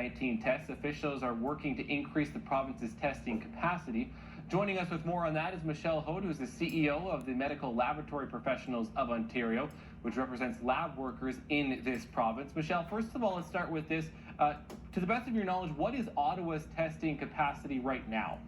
COVID-19 tests, officials are working to increase the province's testing capacity. Joining us with more on that is Hoad, who is the CEO of the Medical Laboratory Professionals of Ontario, which represents lab workers in this province. Michelle, first of all, let's start with this. To the best of your knowledge, what is Ottawa's testing capacity right now?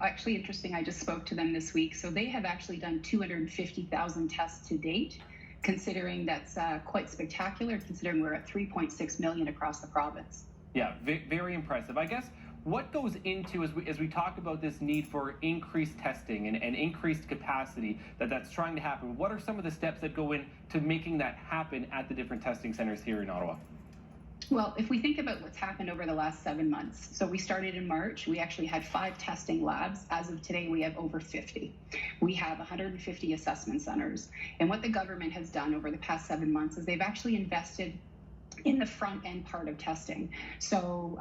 Actually interesting, I just spoke to them this week. So they have actually done 250,000 tests to date, considering that's quite spectacular, considering we're at 3.6 million across the province. Yeah, very impressive. I guess what goes into, as we talk about this need for increased testing and increased capacity that's trying to happen, what are some of the steps that go into making that happen at the different testing centers here in Ottawa? Well, if we think about what's happened over the last 7 months, so we started in March, we actually had 5 testing labs. As of today, we have over 50. We have 150 assessment centers. And what the government has done over the past 7 months is they've actually invested in the front end part of testing. So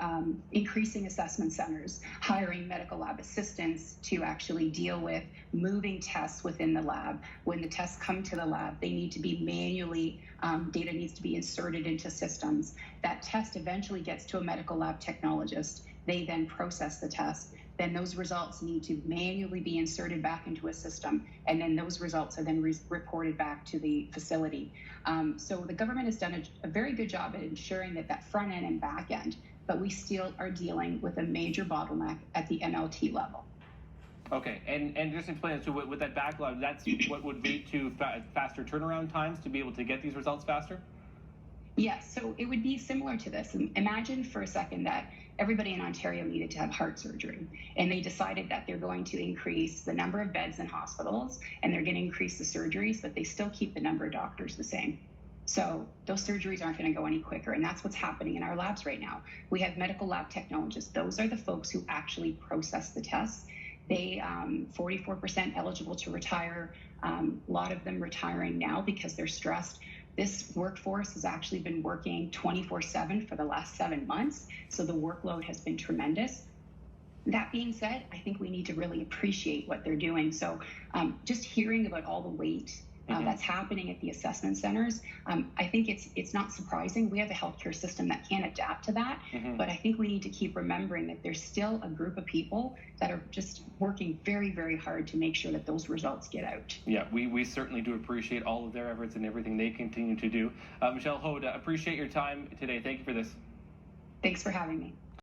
increasing assessment centers, hiring medical lab assistants to actually deal with moving tests within the lab. When the tests come to the lab, they need to be manually, data needs to be inserted into systems. That test eventually gets to a medical lab technologist. They then process the test. Then those results need to manually be inserted back into a system, and then those results are then reported back to the facility. So the government has done a very good job at ensuring that front end and back end, but we still are dealing with a major bottleneck at the MLT level. Okay, and just explain it, so with that backlog, that's what would lead to faster turnaround times to be able to get these results faster? Yes, so it would be similar to this. Imagine for a second that everybody in Ontario needed to have heart surgery, and they decided that they're going to increase the number of beds in hospitals and they're going to increase the surgeries, but they still keep the number of doctors the same. So those surgeries aren't going to go any quicker, and that's what's happening in our labs right now. We have medical lab technologists. Those are the folks who actually process the tests. They 44% eligible to retire. A lot of them retiring now because they're stressed. This workforce has actually been working 24/7 for the last 7 months, so the workload has been tremendous. That being said, I think we need to really appreciate what they're doing. So just hearing about all the weight that's happening at the assessment centers, I think it's not surprising. We have a healthcare system that can adapt to that, but I think we need to keep remembering that there's still a group of people that are just working very, very hard to make sure that those results get out. Yeah, we certainly do appreciate all of their efforts and everything they continue to do. Michelle Hoad, appreciate your time today. Thank you for this. Thanks for having me.